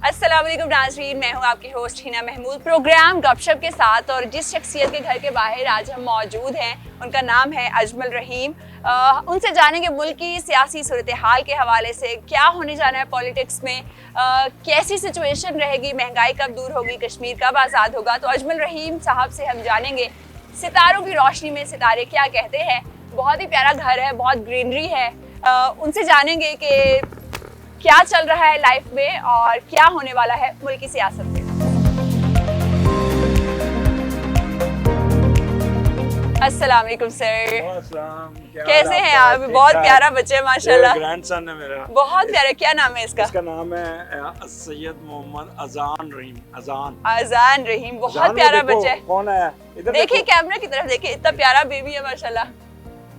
अस्सलाम वालेकुम नाज़रीन, मैं हूँ आपकी होस्ट हिना महमूद। प्रोग्राम गपशप के साथ और जिस शख्सियत के घर के बाहर आज हम मौजूद हैं उनका नाम है अजमल रहीम। उनसे जानेंगे मुल्क की सियासी सूरत हाल के हवाले से क्या होने जाना है पॉलिटिक्स में, कैसी सिचुएशन रहेगी, महंगाई कब दूर होगी, कश्मीर कब आज़ाद होगा। तो अजमल रहीम साहब से हम जानेंगे सितारों की रोशनी में सितारे क्या कहते हैं। बहुत ही प्यारा घर है, बहुत ग्रीनरी है। उनसे जानेंगे कि क्या चल रहा है लाइफ में और क्या होने वाला है मुल्क की सियासत में। अस्सलाम वालेकुम सर, कैसे हैं आप? बहुत प्यारा बच्चे माशाल्लाह। ग्रैंडसन है मेरा। बहुत प्यारा। क्या नाम है इसका? इसका नाम है सैयद मोहम्मद अजान रहीम। अजान रहीम, बहुत प्यारा बच्चा है। कौन है? इधर देखिए कैमरा की तरफ देखिए, इतना प्यारा बेबी है माशाल्लाह,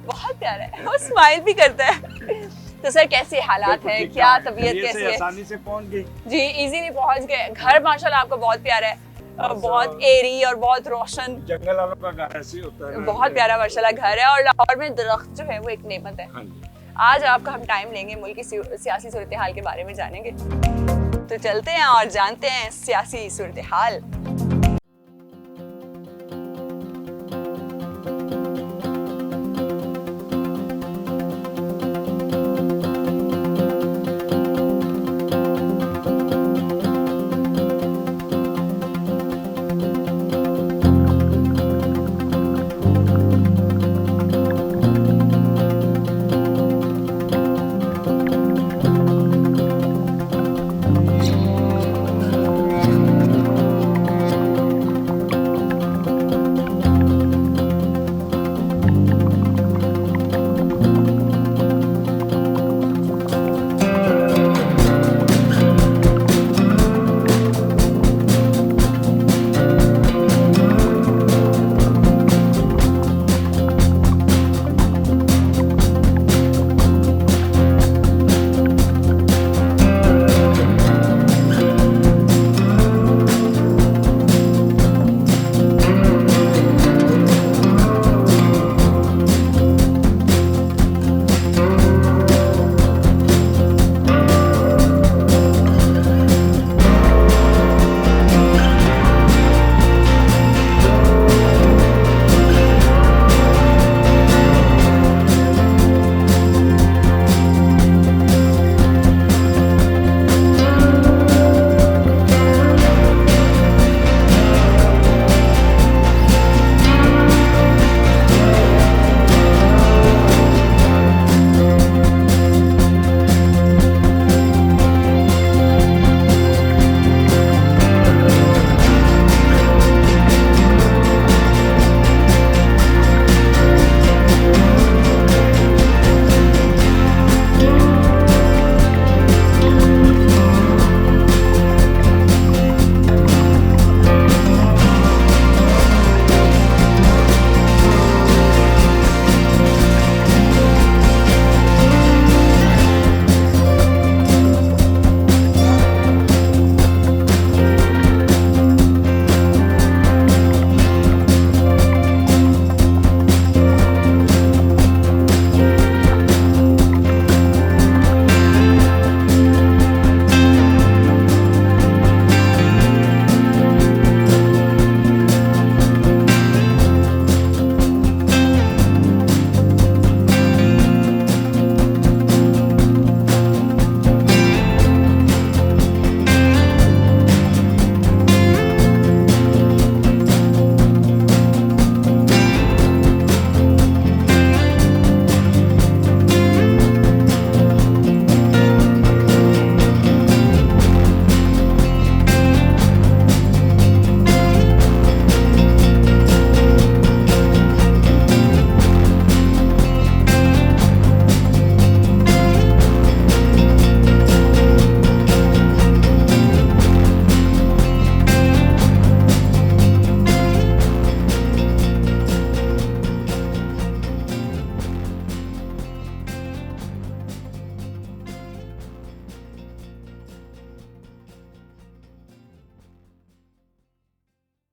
बहुत प्यारा है। वो स्माइल भी करता है। तो सर कैसे हालात है, क्या तबीयत कैसी है? आसानी से पहुंच गई जी, इजीली पहुंच गए। घर माशाल्लाह आपका बहुत प्यारा है, बहुत एरी और बहुत रोशन। जंगल वालों का घर ऐसे होता है। बहुत प्यारा माशाल्लाह घर है और लाहौर में दरख्त जो है वो एक नेमत है। हाँ जी। आज आपका हम टाइम लेंगे, मुल्क की सियासी सूरत हाल के बारे में जानेंगे। तो चलते हैं और जानते हैं सियासी सूरत हाल।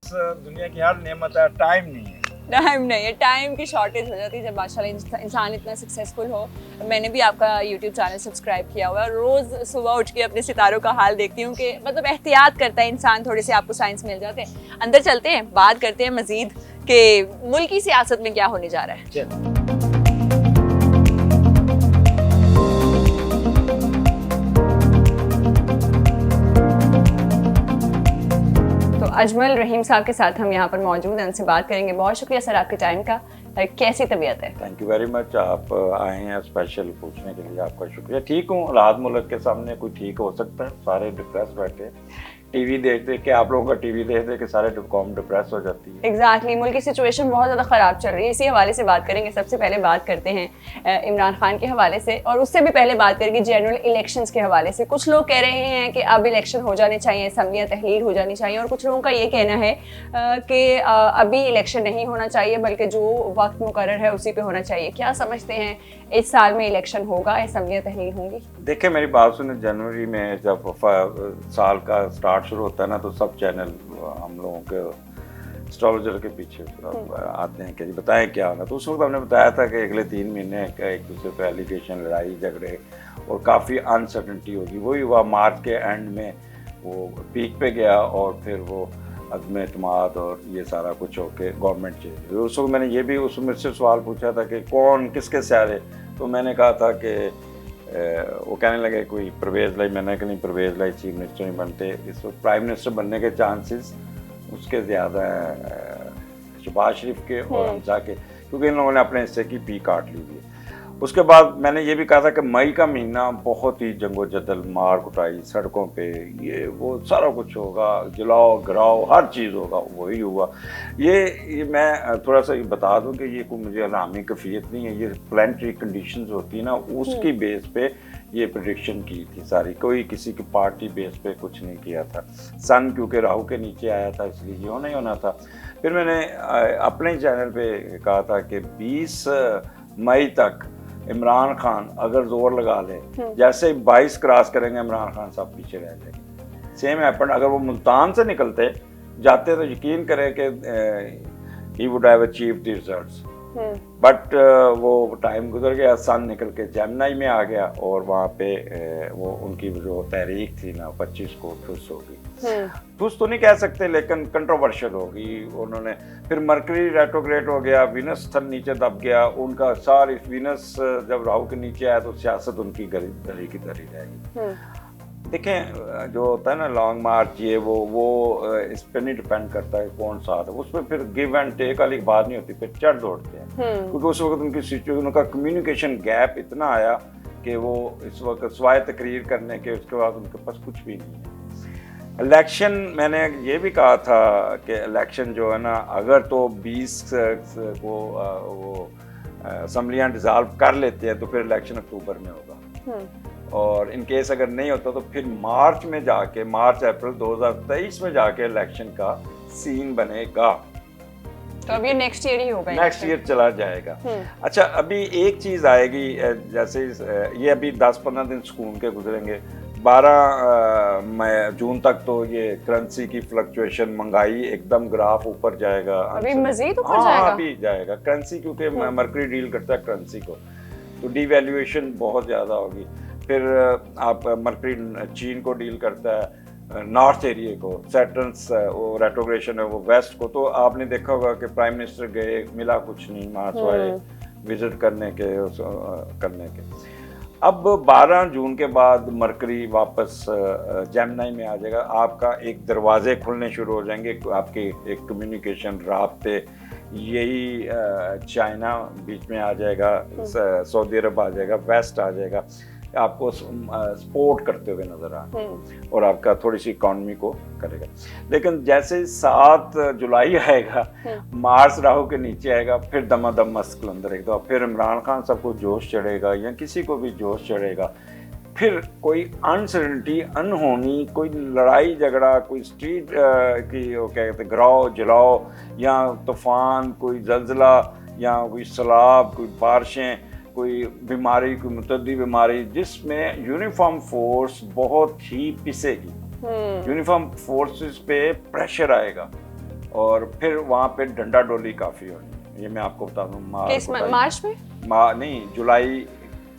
दुनिया की हर नेमत है, टाइम नहीं है। टाइम नहीं है, टाइम की शॉर्टेज हो जाती है जब माशाल्लाह इंसान इतना सक्सेसफुल हो। मैंने भी आपका यूट्यूब चैनल सब्सक्राइब किया हुआ है, रोज़ सुबह उठ के अपने सितारों का हाल देखती हूँ कि मतलब एहतियात करता है इंसान, थोड़े से आपको साइंस मिल जाते हैं। अंदर चलते हैं, बात करते हैं मज़ीद कि मुल्की सियासत में क्या होने जा रहा है। चल। तो अजमल रहीम साहब के साथ हम यहाँ पर मौजूद हैं, उनसे बात करेंगे। बहुत शुक्रिया सर आपके टाइम का। कैसी तबीयत है? थैंक यू वेरी मच, आप आए हैं स्पेशल पूछने के लिए, आपका शुक्रिया। ठीक हूँ, हालात मुल्क के सामने कोई ठीक हो सकता है, सारे डिप्रेस बैठे हैं। टीवी देख देख के, आप लोगों का टीवी देख देख के सारे कौम डिप्रेस हो जाती है। एग्जैक्टली, मुल्क की सिचुएशन बहुत ज़्यादा ख़राब चल रही है, इसी हवाले से बात करेंगे। सबसे पहले बात करते हैं इमरान खान के हवाले से, और उससे भी पहले बात करेंगे जनरल इलेक्शंस के हवाले से। कुछ लोग कह रहे हैं कि अब इलेक्शन हो जाने चाहिए, असम्बलियाँ तहलील हो जानी चाहिए, और कुछ लोगों का ये कहना है कि अभी इलेक्शन नहीं होना चाहिए, बल्कि जो वक्त मुकर्रर है उसी पे होना चाहिए। क्या समझते हैं, इस साल में इलेक्शन होगा, असम्बलियाँ तहलील होंगी? देखिए मेरी बात सुने, जनवरी में जब साल का स्टार्ट शुरू होता है ना, तो सब चैनल हम लोगों के एस्ट्रोलॉजर के पीछे आते हैं कि जी बताएं क्या होना। तो उस वक्त हमने बताया था कि अगले 3 महीने का एक दूसरे पर एलिगेशन, लड़ाई झगड़े और काफ़ी अनसर्टनिटी होगी। वही हुआ, मार्च के एंड में वो पीक पे गया और फिर वो अज़्म एतमाद और ये सारा कुछ होके गवर्नमेंट चेंज हुई। उस वक्त मैंने ये भी उस मुझसे सवाल पूछा था कि कौन किसके सहारे, तो मैंने कहा था कि वो कहने लगे कोई परवेज़ लाई। मैंने कहा नहीं, परवेज़ लाई चीफ मिनिस्टर नहीं बनते, इस वक्त प्राइम मिनिस्टर बनने के चांसेस उसके ज़्यादा हैं शहबाज शरीफ के और हमजा के, क्योंकि इन लोगों ने अपने हिस्से की पी काट ली हुई है। उसके बाद मैंने ये भी कहा था कि मई का महीना बहुत ही जंगो-जदल, मार कुटाई सड़कों पे, ये वो सारा कुछ होगा, जलाओ गिराओ हर चीज़ होगा। वही हुआ। ये मैं थोड़ा सा बता दूं कि ये कोई मुझे अलामी कफ़ियत नहीं है, ये प्लानिटरी कंडीशंस होती है ना, उसकी बेस पे ये प्रेडिक्शन की थी सारी। कोई किसी की पार्टी बेस पे कुछ नहीं किया था। सन क्योंकि राहु के नीचे आया था, इसलिए ये होना ही होना था। फिर मैंने अपने चैनल पे कहा था कि 20 मई तक इमरान खान अगर जोर लगा ले, जैसे 22 क्रॉस करेंगे इमरान खान साहब पीछे रह जाएंगे। सेम हैपन, अगर वो मुल्तान से निकलते जाते तो यकीन करें कि he would have achieved the results. But वो टाइम गुजर गया, सन निकल के जेमिनी में आ गया और वहाँ पे वो उनकी जो तहरीक थी ना 25 को ठुस हो गई। ठुस तो नहीं कह सकते, लेकिन कंट्रोवर्शियल होगी। उन्होंने फिर मरकरी रेट्रोग्रेड हो गया, वीनस थन नीचे दब गया उनका। सारी वीनस जब राहु के नीचे आया तो सियासत उनकी गली की तरी रहेगी। देखें जो होता है ना लॉन्ग मार्च, ये वो इस पर नहीं डिपेंड करता है कौन सा आता है, उसमें फिर गिव एंड टेक वाली बात नहीं होती, फिर चढ़ दौड़ते हैं। क्योंकि उस वक्त उनकी सिचुएशन, उनका कम्युनिकेशन गैप इतना आया कि वो इस वक्त सवाए तकरीर करने के उसके बाद उनके पास कुछ भी नहीं है। इलेक्शन मैंने ये भी कहा था कि इलेक्शन जो है ना, अगर तो 20 को वो असम्बलियाँ डिज़ाल्व कर लेते हैं तो फिर इलेक्शन अक्टूबर में होगा, और इन केस अगर नहीं होता तो फिर मार्च में जाके, मार्च अप्रैल 2023 में जाके इलेक्शन का सीन बनेगा। तो अब ये नेक्स्ट ईयर ही होगा, नेक्स्ट ईयर चला जाएगा। अच्छा, अभी एक चीज़ आएगी, जैसे ये अभी 10-15 दिन सुकून के गुजरेंगे। 12 जून तक तो ये करेंसी की फ्लक्चुएशन, महंगाई एकदम ग्राफ ऊपर जाएगा। अभी मजीद ऊपर जाएगा? अभी जाएगा करेंसी, क्योंकि मरकरी डील करता है करेंसी को, तो डिवैल्यूएशन बहुत ज़्यादा होगी। फिर आप मरकरी चीन को डील करता है, नॉर्थ एरिया को, सैटर्न्स वो रेट्रोग्रेशन है वो वेस्ट को। तो आपने देखा होगा कि प्राइम मिनिस्टर गए, मिला कुछ नहीं, मार्च वाले विजिट करने के। अब 12 जून के बाद मरकरी वापस जेमिनी में आ जाएगा। आपका एक दरवाजे खुलने शुरू हो जाएंगे, आपके एक कम्युनिकेशन राब्ते, यही चाइना बीच में आ जाएगा, सऊदी अरब आ जाएगा, वेस्ट आ जाएगा, आपको सपोर्ट करते हुए नजर आए और आपका थोड़ी सी इकॉनमी को करेगा। लेकिन जैसे 7 जुलाई आएगा, मार्च राहु के नीचे आएगा, फिर दमादम मस्क अंदर एकदम, फिर इमरान खान सबको जोश चढ़ेगा या किसी को भी जोश चढ़ेगा। फिर कोई अनसर्टनिटी, अनहोनी, कोई लड़ाई झगड़ा, कोई स्ट्रीट की वो क्या कहते हैं गिराओ जलाओ, या तूफान, कोई जल्जला, या कोई सैलाब, कोई बारिशें, कोई बीमारी, कोई मुतद्दी बीमारी, जिसमें यूनिफॉर्म फोर्स बहुत ही पिसेगी। यूनिफॉर्म फोर्सेस पे प्रेशर आएगा और फिर वहाँ पे डंडा डोली काफ़ी होनी है, ये मैं आपको बता दूँ। मार्च में नहीं, जुलाई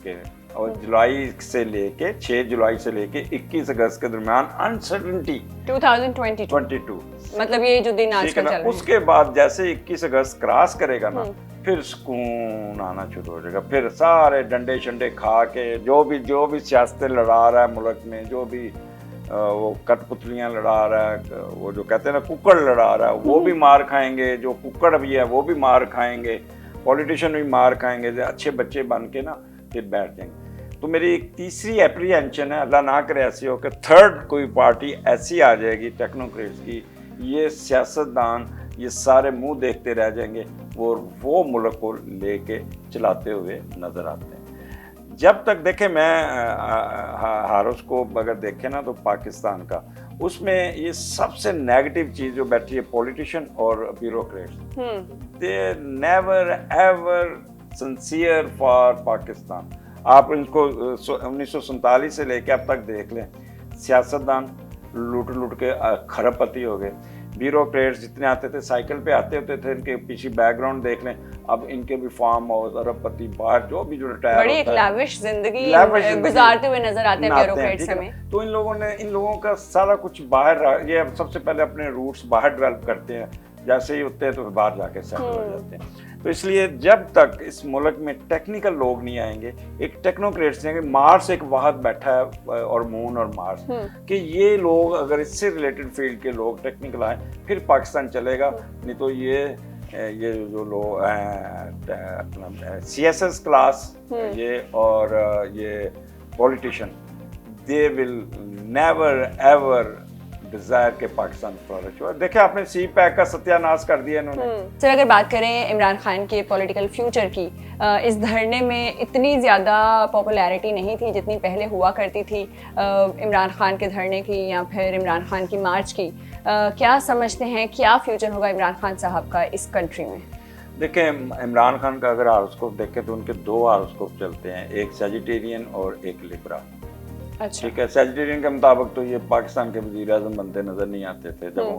के, और जुलाई से लेके 6 जुलाई से लेके 21 अगस्त के दरमियान अनसर्टेनिटी 2022 मतलब ये जो दिन आजकल चल रहा है। उसके बाद जैसे 21 अगस्त क्रॉस करेगा ना, फिर सुकून आना शुरू हो जाएगा। फिर सारे डंडे शंडे खा के जो भी सियासतें लड़ा रहा है मुल्क में, जो भी वो कठपुतलियाँ लड़ा रहा है, वो जो कहते हैं ना कुक्कड़ लड़ा रहा है, वो भी मार खाएंगे। जो कुक्कड़ भी है वो भी मार खाएंगे, पॉलिटिशियन भी मार खाएंगे, अच्छे बच्चे बन के ना फिर बैठ जाएंगे। तो मेरी एक तीसरी एप्रीहेंशन है, अल्लाह ना करे ऐसी हो कि थर्ड कोई पार्टी ऐसी आ जाएगी टेक्नोक्रेट्स की, ये सियासतदान ये सारे मुंह देखते रह जाएंगे और वो मुल्क को लेके चलाते हुए नज़र आते हैं। जब तक देखें, मैं हारोस्कोप अगर देखें ना तो पाकिस्तान का, उसमें ये सबसे नेगेटिव चीज़ जो बैठी है पॉलिटिशियन और bureaucrats, they never ever sincere for Pakistan. आप इनको 1947 से लेके अब तक देख लें, सियासतदान लूट के खरबपति हो गए। ब्यूरोक्रेट्स जितने आते थे साइकिल पे आते होते थे, इनके पीछे बैकग्राउंड देख लें, अब इनके भी फार्म हाउस, अरबपति, बाहर जो भी जो रिटायर बड़ी एक लाविश जिंदगी गुजारते हुए नजर आते हैं ब्यूरोक्रेट्स हमें। तो इन लोगों का सारा कुछ बाहर, ये सबसे पहले अपने रूट्स बाहर डेवलप करते हैं, जैसे ही होते हैं तो बाहर जाके सेटल हो जाते हैं। तो इसलिए जब तक इस मुल्क में टेक्निकल लोग नहीं आएंगे, एक टेक्नोक्रेट्स हैं, मार्स एक वाहद बैठा है और मून और मार्स, कि ये लोग अगर इससे रिलेटेड फील्ड के लोग टेक्निकल आए फिर पाकिस्तान चलेगा। नहीं तो ये जो लोग अपना CSS क्लास ये और ये politician, they will never ever desire के पाकिस्तान फ्लोरिश हो। देखिए आपने CPAC का सत्यानाश कर दिया इन्होंने। सर अगर बात करें इमरान खान के पॉलिटिकल फ्यूचर की, इस धरने में इतनी ज़्यादा पॉपुलैरिटी नहीं थी जितनी पहले हुआ करती थी इमरान खान के धरने की या फिर इमरान खान की मार्च की। क्या समझते हैं, क्या फ्यूचर होगा इमरान खान साहब का इस कंट्री में? देखिए इमरान खान का अगर हारोस्कोप देखें तो उनके 2 हारोस्कोप चलते हैं, एक सजिटेरियन और एक लिब्रा। अच्छा। ठीक है, सजिटेरियन के मुताबिक तो ये पाकिस्तान के वज़ीर आज़म बनते नज़र नहीं आते थे जब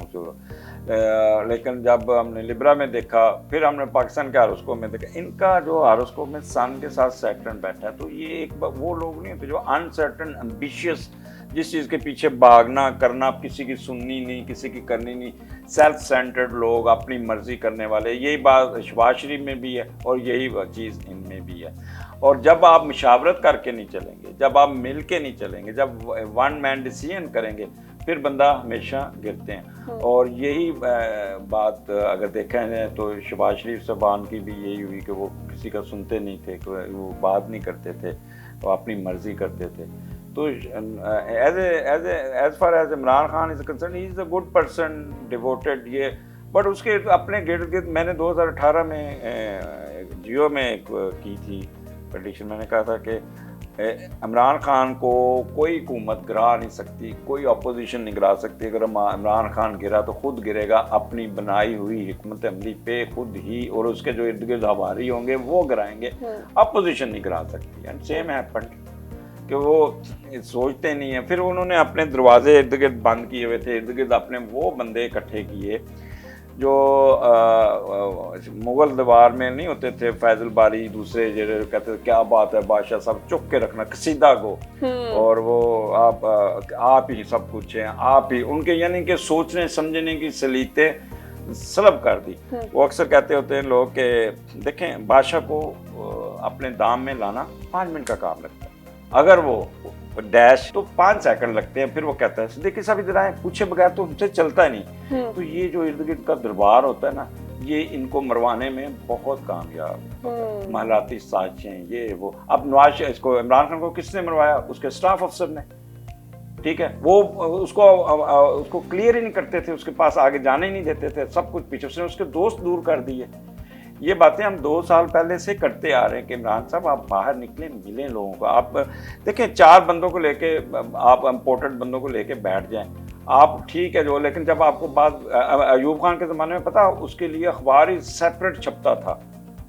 लेकिन जब हमने लिब्रा में देखा, फिर हमने पाकिस्तान के हारोस्कोप में देखा, इनका जो हारोस्कोप में सन के साथ सैटर्न बैठा है, तो ये एक वो लोग नहीं होते जो अनसर्टन एम्बिशियस, जिस चीज़ के पीछे भागना करना, किसी की सुननी नहीं, किसी की करनी नहीं, सेल्फ सेंटर्ड लोग, अपनी मर्जी करने वाले। यही बात शहबाज शरीफ में भी है और यही चीज़ इनमें भी है। और जब आप मुशावरत करके नहीं चलेंगे, जब आप मिल के नहीं चलेंगे, जब वन मैन डिसीजन करेंगे, फिर बंदा हमेशा गिरते हैं। और यही बात अगर देखा है तो शहबाज शरीफ साहबान की भी यही हुई कि वो किसी का सुनते नहीं थे, वो बात नहीं करते थे, वो अपनी मर्जी करते थे। तो as far as Imran Khan is concern, he is a good person, devoted ये, बट उसके अपने गिर्द गिर्द मैंने 2018 में जियो में की थी प्रेडिक्शन। मैंने कहा था कि इमरान खान को कोई हुकूमत गिरा नहीं सकती, कोई अपोजिशन नहीं गिरा सकती। अगर इमरान खान गिरा तो खुद गिरेगा अपनी बनाई हुई हिकमत अमली पे खुद ही, और उसके जो इर्द गिर्द हवारी होंगे वो गिराएंगे, अपोजिशन नहीं गिरा सकती। एंड सेम हैपेंड कि वो सोचते नहीं है। फिर उन्होंने अपने दरवाजे इर्द गिर्द बंद किए हुए थे, इर्द गिर्द अपने वो बंदे इकट्ठे किए जो मुगल दरबार में नहीं होते थे, फैजल बारी, दूसरे जो कहते थे क्या बात है बादशाह साहब, चुप के रखना कसीदा को, और वो आप ही सब कुछ हैं, आप ही उनके, यानी कि सोचने समझने की सलीतें सलब कर दी। वो अक्सर कहते होते हैं लोग कि देखें बादशाह को अपने दाम में लाना 5 मिनट का काम लगता है, अगर वो डैश तो 5 सेकंड लगते हैं। फिर वो कहता है देखिए सब इधर आए, पूछे बगैर तो हमसे चलता ही नहीं। तो ये जो इर्द गिर्द का दरबार होता है ना, ये इनको मरवाने में बहुत कामयाब, महलाती साजिशें ये वो। अब नवाज इसको इमरान खान को किसने मरवाया? उसके स्टाफ अफसर ने। ठीक है, वो उसको क्लियर ही नहीं करते थे, उसके पास आगे जाने ही नहीं देते थे, सब कुछ पीछे। उसने उसके दोस्त दूर कर दिए। ये बातें हम 2 साल पहले से करते आ रहे हैं कि इमरान साहब आप बाहर निकलें, मिलें लोगों को। आप देखें 4 बंदों को लेके आप इम्पोर्टेड बंदों को लेके बैठ जाएं, आप ठीक है जो, लेकिन जब आपको बात अयूब खान के ज़माने में पता, उसके लिए अखबार ही सेपरेट छपता था,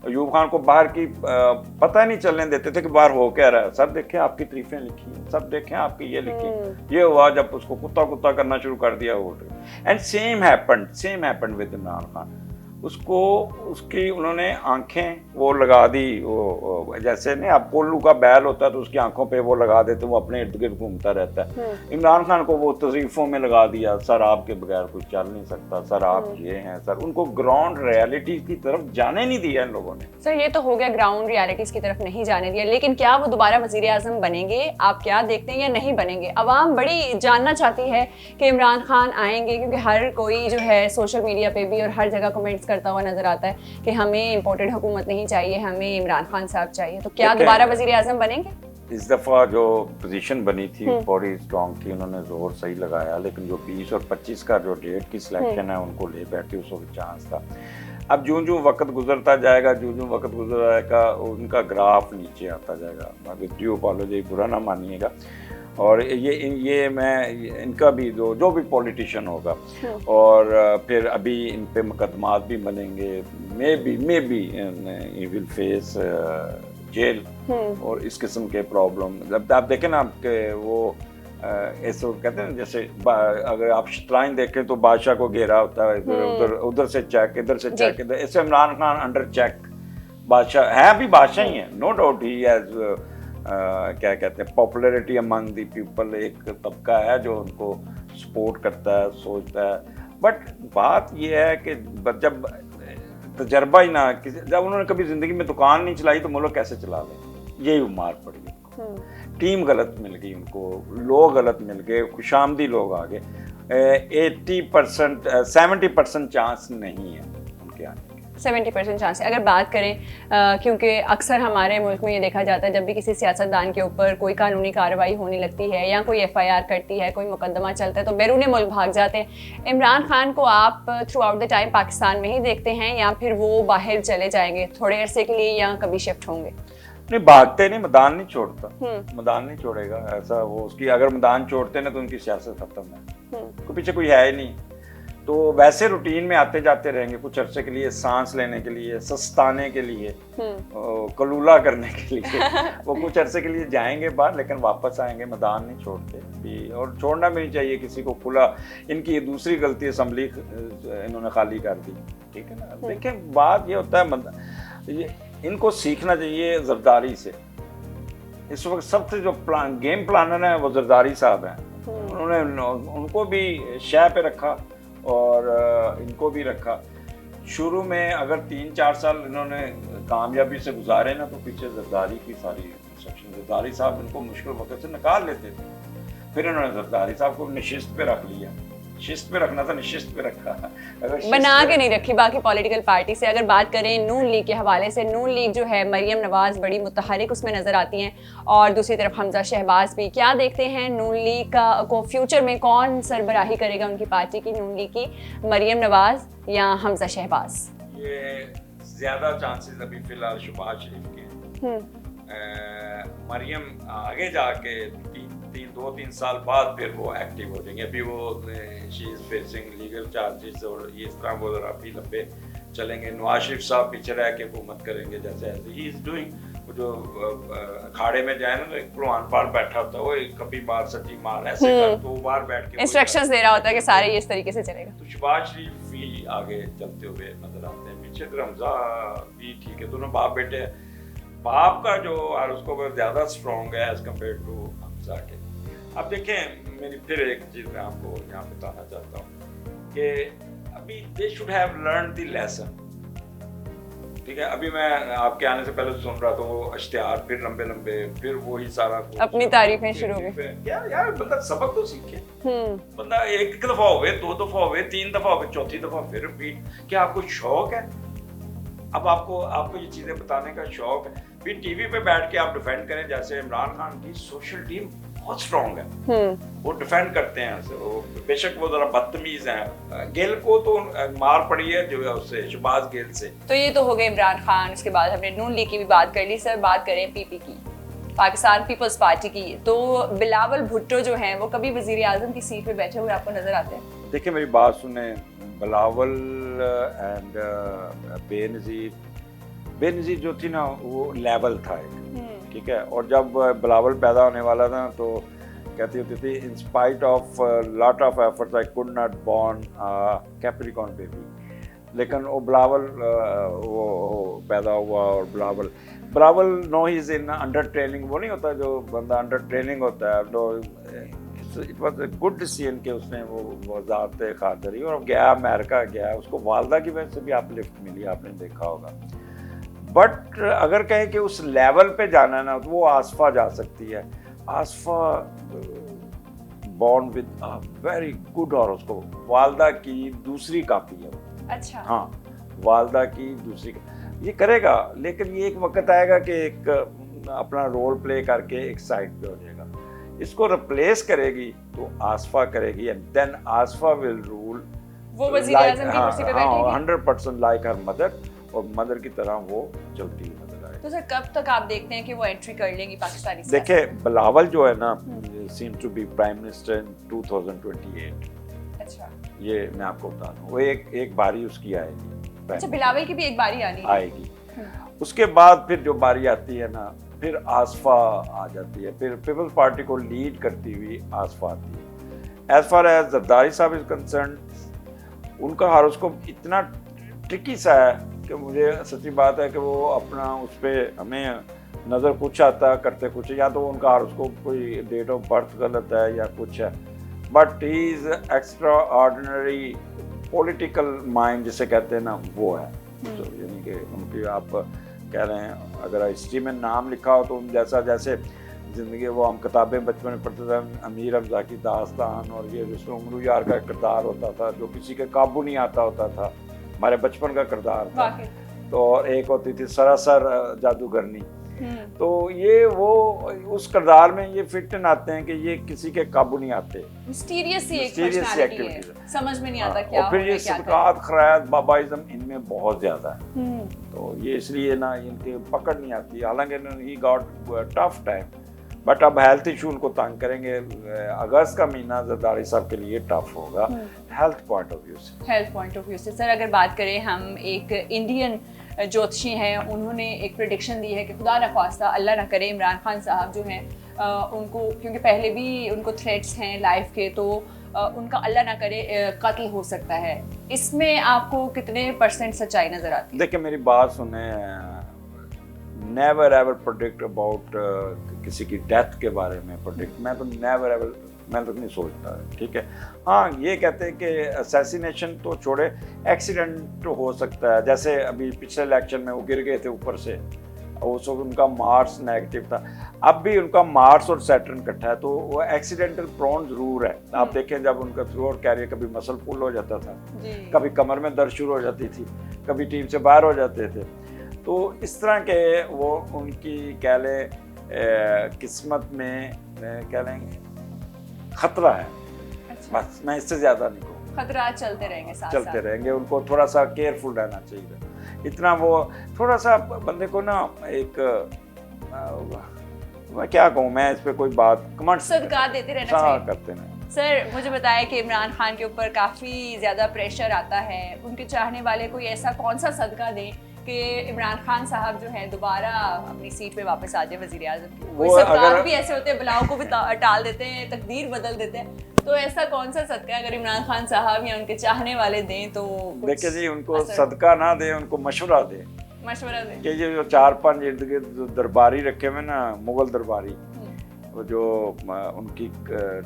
अयूब खान को बाहर की पता नहीं चलने देते थे कि बाहर हो क्या रहा है। सब देखें आपकी तारीफें लिखी हैं, सब देखें आपकी ये लिखी, ये हुआ जब उसको कुत्ता कुत्ता करना शुरू कर दिया वो। And same happened with Imran Khan. उसको उसकी उन्होंने आंखें वो लगा दी, वो जैसे नहीं आप कोल्लू का बैल होता है तो उसकी आंखों पे वो लगा देते, वो अपने इर्द गिर्द घूमता रहता है। इमरान खान को वो तज़रीफ़ों में लगा दिया, सर आपके बगैर कोई चल नहीं सकता, सर आप ये हैं सर। उनको ग्राउंड रियलिटी की तरफ जाने नहीं दिया इन लोगों ने। सर ये तो हो गया ग्राउंड रियलिटीज़ की तरफ नहीं जाने दिया, लेकिन क्या वो दोबारा वज़ीर आज़म बनेंगे? आप क्या देखते हैं या नहीं बनेंगे? अवाम बड़ी जानना चाहती है कि इमरान खान आएंगे, क्योंकि हर कोई जो है सोशल मीडिया पे भी और हर जगह कमेंट्स करता हुआ नजर आता है कि हमें इंपोर्टेड हुकूमत नहीं चाहिए, हमें इमरान खान साहब चाहिए। तो क्या दोबारा वजीर आजम बनेंगे? इस दफ़ा जो पोजीशन बनी थी बड़ी स्ट्रॉन्ग थी, उन्होंने जोर सही लगाया, लेकिन जो 20 और 25 का जो डेट की सिलेक्शन है उनको ले बैठे, उस वक्त चांस था। अब जो वक्त गुजरता जाएगा, जो वक्त गुजर जाएगा उनका ग्राफ नीचे आता जाएगा। विद ड्यू अपॉलॉजी, बुरा ना मानिएगा। और ये मैं इनका भी जो भी पॉलिटिशियन होगा, और फिर अभी इन पे मुकदमात भी बनेंगे, may be he will face gel और इस किस्म के प्रॉब्लम। जब आप देखें ना आपके वो ऐसे कहते हैं जैसे अगर आप शतरंज देखें तो बादशाह को घेरा होता है, उधर से चेक, इधर से चेक, इधर। ऐसे इमरान खान अंडर चेक बादशाह है, अभी बादशाह ही है, नो डाउट ही हैज क्या कहते हैं पॉपुलैरिटी अमंग दी पीपल। एक तबका है जो उनको सपोर्ट करता है, सोचता है। बट बात यह है कि जब तजर्बा ही ना, जब उन्होंने कभी ज़िंदगी में दुकान नहीं चलाई तो मुल्क कैसे चला लें? यही मार पड़ी उनको। टीम गलत मिल गई उनको, लोग गलत मिल गए, खुशामदी लोग आ गए। 80% 70% चांस नहीं है उनके आने। 70% चांस है। अगर बात करें क्योंकि अक्सर हमारे मुल्क में ये देखा जाता है जब भी किसी सियासतदान के ऊपर कोई कानूनी कार्रवाई होने लगती है या कोई FIR करती है, कोई मुकदमा चलता है तो बैरून मुल्क भाग जाते हैं। इमरान खान को आप through out the time Pakistan में ही देखते हैं या फिर वो बाहर चले जाएंगे थोड़े अरसे के लिए या कभी शिफ्ट होंगे? नहीं, भागते नहीं, मैदान नहीं छोड़ता, मैदान नहीं छोड़ेगा ऐसा। वो उसकी अगर मैदान छोड़ते ना तो उनकी सियासत खत्म है, तो पीछे कोई है ही नहीं। तो वैसे रूटीन में आते जाते रहेंगे कुछ अरसे के लिए, सांस लेने के लिए, सस्ताने के लिए, कलूला करने के लिए। वो कुछ अरसे के लिए जाएंगे बाहर, लेकिन वापस आएंगे, मैदान नहीं छोड़ते भी, और छोड़ना भी नहीं चाहिए किसी को खुला। इनकी ये दूसरी गलती, असम्बली इन्होंने खाली कर दी, ठीक है ना। देखें बात ये होता है, इनको सीखना चाहिए जरदारी से। इस वक्त सबसे जो गेम प्लानर है वो जरदारी साहब हैं। उन्होंने उनको भी शय पे रखा और इनको भी रखा। शुरू में अगर 3-4 साल इन्होंने कामयाबी से गुजारे ना, तो पीछे जरदारी की सारी इंस्ट्रक्शन, जरदारी साहब इनको मुश्किल वक्त से निकाल लेते थे। फिर इन्होंने जरदारी साहब को निशिस्त पे रख लिया। शिस्त पे रखना था, निशिस्त पे रखा, बना के नहीं रखी बाकी पॉलिटिकल पार्टी से। अगर बात करें नून लीग के हवाले से, नून लीग जो है मरियम नवाज बड़ी मुतहरिक उसमें नज़र आती हैं, और दूसरी तरफ हमजा शहबाज भी। क्या देखते हैं नून लीग को फ्यूचर में कौन सरबराही करेगा उनकी पार्टी की, नून लीग की, मरियम नवाज या हमजा शहबाज? ये ज़्यादा चांसेस अभी फिलहाल शहबाज शरीफ के हैं। मरियम आगे जाके 2-3 साल बाद फिर वो एक्टिव हो जाएंगे। अभी वो she is facing legal charges और ये इस तरह वो ज़रा भी लंबे चलेंगे। नवाज शरीफ साहब पीछे रह के हुकूमत करेंगे जैसे ही इज़ डूइंग। जो अखाड़े में जाए ना तो एक पहलवान बाहर बैठा होता है, वो कभी मार सच्ची मार ऐसे कर, तो बाहर बैठ के इंस्ट्रक्शंस दे रहा होता है कि सारे इस तरीके से चलेगा। तो शहबाज शरीफ भी आगे चलते हुए नजर आते हैं। पीछे तो हमजा भी ठीक है, दोनों बाप बेटे। बाप का जो और उसको ज़्यादा स्ट्रॉन्ग है एज कम्पेयर टू हमजा के। अब देखें, मेरी फिर एक चीज़ मैं आपको यहाँ बताना चाहता हूँ कि अभी they should have learn the lesson, ठीक है। अभी मैं आपके आने से पहले सुन रहा था वो इश्तिहार, फिर लंबे लंबे, फिर वही सारा अपनी तारीफें शुरू हो गई। यार बंदा सबक तो सीखे। बंदा एक दफ़ा होवे, 2 दफ़ा होवे, 3 दफ़ा होवे, चौथी दफ़ा फिर रिपीट। क्या आपको शौक है? अब आपको ये चीज़ें बताने का शौक है, फिर टीवी पे बैठ के आप डिफेंड करें। जैसे इमरान खान की सोशल टीम बहुत स्ट्रॉन्ग है, वो डिफेंड करते हैं। वो बेशक वो जरा बदतमीज हैं। गेल को तो मार पड़ी है जो है उससे, शहबाज गेल से। तो ये तो हो गए इमरान खान। उसके बाद हमने नून लीग की भी बात कर ली। सर बात करें PP की, पाकिस्तान पीपल्स पार्टी की, तो बिलावल भुट्टो जो हैं वो कभी वजीर आजम की सीट पे बैठे हुए आपको नजर आते हैं? देखिए मेरी बात सुने, बिलावल एंड बेनज़ीर बेनज़ीर जो थी ना वो लेवल था एक, ठीक है। और जब बिलावल पैदा होने वाला था तो कहती होती थी, in spite of lot of efforts I could not born Capricorn baby. लेकिन वो बिलावल वो पैदा हुआ, और Bilawal no he is in under training. वो नहीं होता जो बंदा अंडर ट्रेनिंग होता है, तो it was a good decision कि उसने वो वजारत खादरी और गया अमेरिका गया, उसको वालदा की वजह से भी अपलिफ्ट मिली, आपने देखा होगा। बट अगर कहें कि उस लेवल पे जाना है ना, तो वो आसफा जा सकती है। Asifa born with a very good, और उसको वालदा की दूसरी कापी है। अच्छा। हाँ, वालदा की दूसरी ये करेगा, लेकिन ये एक वक्त आएगा कि एक अपना रोल प्ले करके एक साइड पे हो जाएगा। इसको रिप्लेस करेगी तो आसफा करेगी, and then Aseefa will rule वो वज़ीर आज़म की कुर्सी पे बैठेगी 100% लाइक हर मदर, और मदर की तरह वो चलती हुई नजर आएगी। तो सर कब तक आप देखते हैं कि वो एंट्री कर लेंगी पाकिस्तानी सियासत? देखिए, बिलावल जो है ना seem to be prime minister in 2028। अच्छा। ये मैं आपको बता दूं, वो एक बारी उसकी आएगी। अच्छा, बिलावल की भी एक बारी आएगी। उसके बाद फिर जो बारी आती है ना, फिर आसफा आ जाती है, फिर पीपल्स पार्टी को लीड करती हुई आसफा आती है। एज फार एज जरदारी साहब इज कंसर्न, उनका हारोस्कोप इतना ट्रिकी सा है कि मुझे सच्ची बात है कि वो अपना उस पर हमें नज़र कुछ आता करते कुछ, या तो उनका हारोस्कोप कोई डेट ऑफ बर्थ गलत है या कुछ है, but he is extra ordinary political mind जिसे कहते हैं ना, वो है। तो यानी कि उनकी आप कह रहे हैं अगर हिस्ट्री में नाम लिखा हो तो उन जैसे ज़िंदगी वो हम किताबें बचपन में पढ़ते थे, अमीर हमजा की दास्तान, और ये जिसमें उमरू यार का किरदार होता था जो किसी के काबू नहीं आता होता था, हमारे बचपन का किरदार था। तो एक होती थी सरासर जादूगरनी। तो ये वो उस किरदार में ये फिट आते हैं कि ये किसी के काबू नहीं आते, मिस्टीरियस सी एक पर्सनालिटी है, समझ में नहीं आता क्या और फिर ये सदकात खैरात बाबाइज़म इनमें बहुत ज़्यादा है। तो ये इसलिए ना इनके पकड़ नहीं आती, हालांकि he got tough time, but अब हेल्थ इशू उनको तंग करेंगे। अगस्त का महीना जरदारी साहब के लिए टफ होगा हेल्थ पॉइंट ऑफ व्यू से। सर अगर बात करें, हम एक इंडियन ज्योतिषी हैं, उन्होंने एक प्रेडिक्शन दी है कि खुदा न ख्वास्ता अल्लाह ना करे इमरान खान साहब जो हैं उनको, क्योंकि पहले भी उनको थ्रेट्स हैं लाइफ के, तो उनका अल्लाह ना करे कत्ल हो सकता है। इसमें आपको कितने % सच्चाई नजर आती है? देखिए, मेरी बात सुने, नेवर एवर प्रोडिक्ट अबाउट किसी की डेथ के बारे में प्रोडिक्ट, मैं तो नेवर एवर, मैं तो नहीं सोचता, ठीक है। हाँ, ये कहते हैं कि असैसिनेशन तो छोड़े, एक्सीडेंट हो सकता है। जैसे अभी पिछले इलेक्शन में वो गिर गए थे ऊपर से, उस वक्त उनका मार्स नेगेटिव था, अब भी उनका मार्स और सैटर्न इकट्ठा है, तो वो एक्सीडेंटल प्रोन जरूर है। आप देखें जब उनका थ्रू आउट कैरियर कभी मसल पुल हो जाता था, कभी कमर में दर्द शुरू हो जाती थी, कभी टीम से बाहर हो जाते थे। तो इस तरह के वो उनकी कह लें किस्मत में कह लेंगे खतरा है। अच्छा। बस मैं इससे ज़्यादा नहीं कहूँ, खतरा चलते रहेंगे, उनको थोड़ा सा केयरफुल रहना चाहिए। इतना वो थोड़ा सा बंदे को ना एक मैं क्या कहूँ, मैं इस पर कोई बात कमेंट सदका देते रहना चाहिए, करते हैं। सर मुझे बताया कि इमरान खान के ऊपर काफ़ी ज़्यादा प्रेशर आता है, उनके चाहने वाले कोई ऐसा कौन सा सदका दें कि इमरान खान साहब जो है दोबारा अपनी सीट पे वापस आ जाए वज़ीर आज़म की? कोई सदका भी ऐसे होते हैं, बुलाओ को भी टाल देते हैं, तकदीर बदल देते हैं, तो ऐसा कौन सा सदका अगर इमरान खान साहब या उनके चाहने वाले दें तो? देखिए जी, उनको सदका ना दे, उनको मशवरा दे कि ये जो 4-5 इर्द गिर्द दरबारी रखे हुए ना, मुगल दरबारी, वो जो उनकी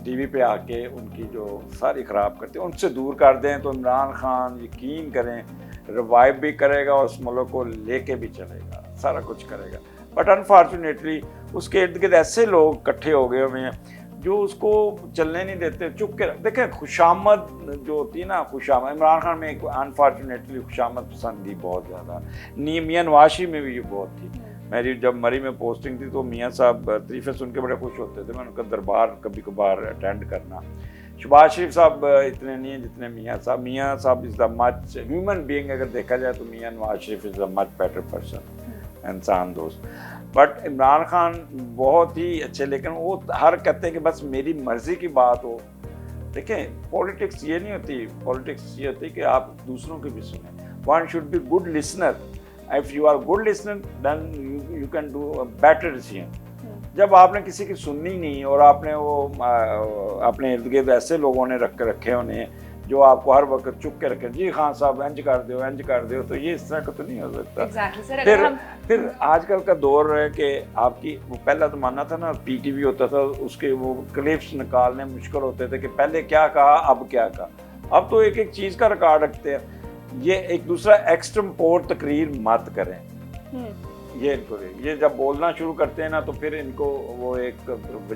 टीवी पे आके उनकी जो सारी ख़राब करते हैं, उनसे दूर कर दें तो इमरान खान यकीन करें रिवाइव भी करेगा और उस मुल्क को लेके भी चलेगा, सारा कुछ करेगा। बट अनफॉर्चुनेटली उसके इर्द गिर्द ऐसे लोग इकट्ठे हो गए हुए हैं जो उसको चलने नहीं देते, चुप के। देखें, खुशामद जो होती है ना, खुशामद इमरान खान में एक अनफॉर्चुनेटली खुशामद पसंदी बहुत ज़्यादा, मियां नवाज शरीफ में भी ये बहुत थी। मेरी जब मरी में पोस्टिंग थी तो मियां साहब तरीफ़े सुन के बड़े खुश होते थे, मैं उनका दरबार कभी कभार अटेंड करना। शहबाज शरीफ साहब इतने नहीं हैं जितने मियां Sahab. Mian Sahab is the much human being, अगर देखा जाए तो Mian Nawaz Sharif is the much better person, इंसान दोस्त। बट इमरान खान बहुत ही अच्छे, लेकिन वो हर कहते हैं कि बस मेरी मर्ज़ी की बात हो। देखें, पॉलिटिक्स ये नहीं होती, पॉलिटिक्स ये होती है कि आप दूसरों की भी सुने। One should be good listener if you are good listener then you can do a better decision. जब आपने किसी की सुननी नहीं और आपने वो अपने इर्द गिर्द ऐसे लोगों ने रखे होने जो आपको हर वक्त चुप के रखे, जी खान साहब इंज कर दो, तो ये इस तरह का तो नहीं हो सकता। Exactly, sir, अगर हम फिर आजकल का दौर है कि आपकी वो पहला तो मानना था ना, पीटीवी होता था, उसके वो क्लिप्स निकालने मुश्किल होते थे कि पहले क्या कहा अब क्या कहा। अब तो एक एक चीज़ का रिकॉर्ड रखते हैं। ये एक दूसरा एक्सट्रम्पोर्ट तकरीर मत करें। ये इनको ये जब बोलना शुरू करते हैं ना तो फिर इनको वो एक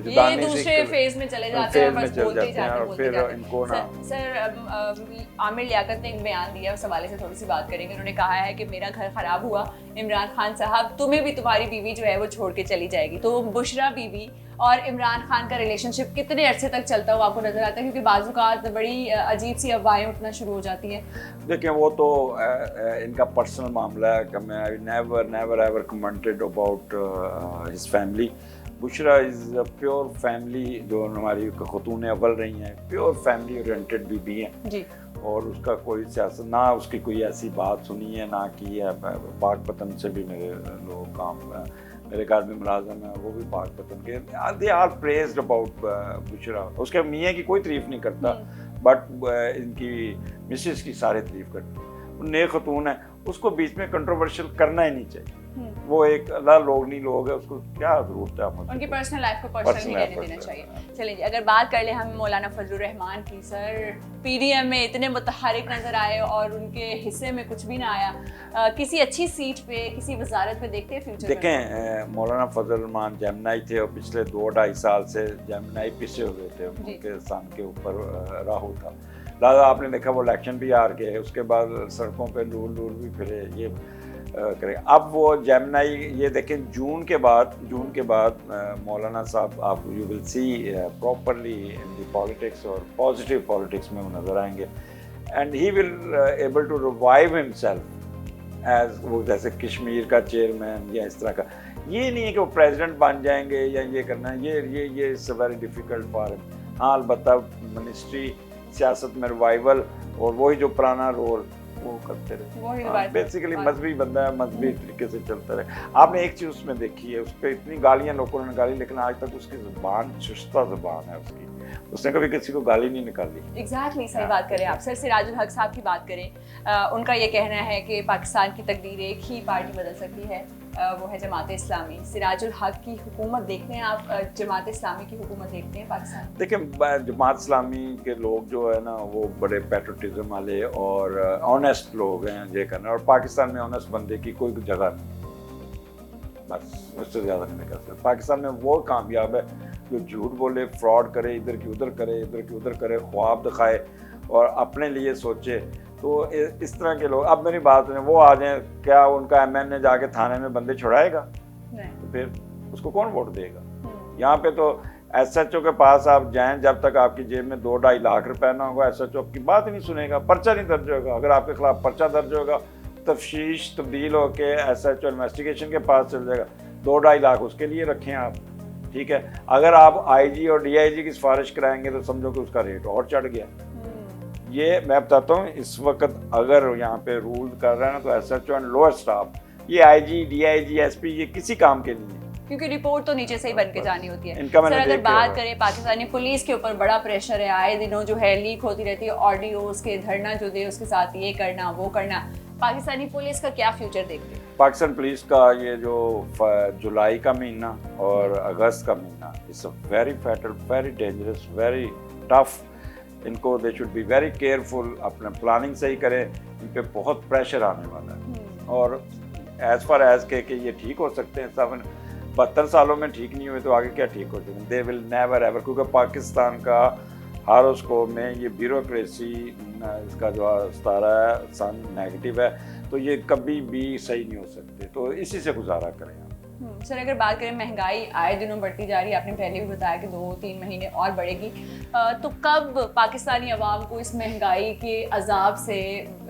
ये दूसरे फेज में चले जाते हैं, बस बोलते ही जाते हैं और फिर इनको ना सर आमिर लियाकत ने एक बयान दिया, उस हवाले से थोड़ी सी बात करेंगे। उन्होंने कहा है कि मेरा घर खराब हुआ, इमरान खान साहब तुम्हें भी तुम्हारी बीवी जो है वो छोड़ के चली जाएगी। तो बुशरा बीवी और इमरान खान का रिलेशनशिप कितने अरसे तक चलता हुआ आपको नजर आता है? क्योंकि बाज़-औक़ात बड़ी अजीब सी अफवाहें उठना शुरू हो जाती हैं। देखिए वो तो इनका पर्सनल मामला है कि मैं never ever commented about his family. Bushra is a pure family, जो हमारी खतून अव्वल रही हैं, प्योर फैमिली ओरिएंटेड बीबी हैं जी। और उसका कोई सियासत ना, उसकी कोई ऐसी बात सुनी है ना की है। पाकपतन से भी मेरे लोग काम, मेरे घर में मुलाजम है, वो भी पाकपतन के, they are praised about Bushra. उसके मियाँ की कोई तारीफ नहीं करता, बट इनकी मिसेस की सारे तारीफ करती है। नेक खतून है, उसको बीच में कंट्रोवर्शियल करना ही नहीं चाहिए। वो एक अल्लाह लोग नहीं लोग है, उसको क्या जरूरत है उनकी पर्सनल लाइफ को पर्सनल रहने देना चाहिए। चलिए जी, अगर बात कर ले हम मौलाना फजलुर रहमान की, सर पीडीएम में इतने मुतहरिक नजर आए और उनके हिस्से में कुछ भी ना आया। किसी अच्छी सीट पे, किसी वजारत पे देखते हैं फ्यूचर? देखें मौलाना फजलुर रहमान जेमिनाई थे और पिछले 2-2.5 साल से जेमिनाई पिसे हुए थे, उनके सन के ऊपर राहु था। लाजा आपने देखा वो इलेक्शन भी हार गए, उसके बाद सड़कों पे लूल भी फिरे, ये करें। अब वो जेमिनाई, ये देखें जून के बाद मौलाना साहब आप you will see properly in the politics और पॉजिटिव पॉलिटिक्स में वो नज़र आएंगे and he will able to revive himself as वो, जैसे कश्मीर का चेयरमैन या इस तरह का। ये नहीं है कि वो प्रेसिडेंट बन जाएंगे या ये करना है, ये it's very difficult for him. हाँ अलबत्ता मिनिस्ट्री सियासत में रिवाइवल और वही जो पुराना रोल वो करते रहे। बेसिकली मजहबी बंदा है, मजहबी तरीके से चलता रहे। आपने एक चीज़ उसमें देखी है, उस पर इतनी गालियाँ लोगों ने निकाली, लेकिन आज तक उसकी ज़ुबान चुस्ता ज़ुबान है उसकी, उसने कभी किसी को गाली नहीं निकाली। एग्जैक्टली सही बात करें आप। सर सिराजुल हक साहब की बात करें, उनका ये कहना है कि पाकिस्तान की तकदीर एक ही पार्टी बदल सकती है, वो है जमात इस्लामी। सिराजुल हक की हुकूमत देखते हैं आप, जमात इस्लामी की हुकूमत देखते हैं पाकिस्तान? देखिए जमात इस्लामी के लोग जो है ना वो बड़े पैट्रोटिज्म वाले और ऑनेस्ट लोग हैं, ये करना, और पाकिस्तान में ऑनेस्ट बंदे की कोई जगह नहीं, बस उससे ज़्यादा नहीं कर सकते। पाकिस्तान में वो कामयाब है जो झूठ बोले, फ्रॉड करे, इधर की उधर करे, ख्वाब दिखाए और अपने लिए सोचे। तो इस तरह के लोग, अब मेरी बात है, वो आ जाए, क्या उनका MNA जाके थाने में बंदे छुड़ाएगा? तो फिर उसको कौन वोट देगा? यहाँ पे तो SHO के पास आप जाएं, जब तक आपकी जेब में 2-2.5 लाख रुपए ना होगा SHO आपकी बात ही नहीं सुनेगा, पर्चा नहीं दर्ज होगा। अगर आपके खिलाफ पर्चा दर्ज होगा, तफ्तीश तब्दील होके SHO इन्वेस्टिगेशन के पास चल जाएगा, 2-2.5 लाख उसके लिए रखें आप, ठीक है। अगर आप IG और DIG की सिफारिश कराएंगे तो समझो कि उसका रेट और चढ़ गया। ये मैं बताता हूँ, इस वक्त अगर यहाँ पे रूल कर रहे हैं ना तो SHO एंड लोअर स्टाफ, ये IG, DIG, SP ये किसी काम के नहीं है, क्योंकि रिपोर्ट तो नीचे से ही बन के जानी होती है। इनका सर अगर बात करें पाकिस्तानी पुलिस के ऊपर बड़ा प्रेशर है, आए दिनों जो है लीक होती रहती है ऑडियोज के, धरना जो दे उसके साथ ये करना वो करना। पाकिस्तानी पुलिस का क्या फ्यूचर देखते हैं? पाकिस्तान पुलिस का ये जो जुलाई का महीना और अगस्त का महीना, it's a very fatal, very dangerous, very tough. इनको they should be very careful, अपना प्लानिंग सही करें, इन पे बहुत प्रेशर आने वाला है। और एज फार एज के ये ठीक हो सकते हैं, 72 सालों में ठीक नहीं हुए तो आगे क्या ठीक हो जाएंगे? दे विल नेवर एवर, क्योंकि पाकिस्तान का हारोस्कोप में ये ब्यूरोक्रेसी इसका जो सितारा है सन नेगेटिव है, तो ये कभी भी सही नहीं हो सकते, तो इसी से गुजारा करें आप। सर अगर बात करें महंगाई आए दिनों बढ़ती जा रही है, आपने पहले भी बताया कि 2-3 महीने और बढ़ेगी, तो कब पाकिस्तानी अवाम को इस महंगाई के अजाब से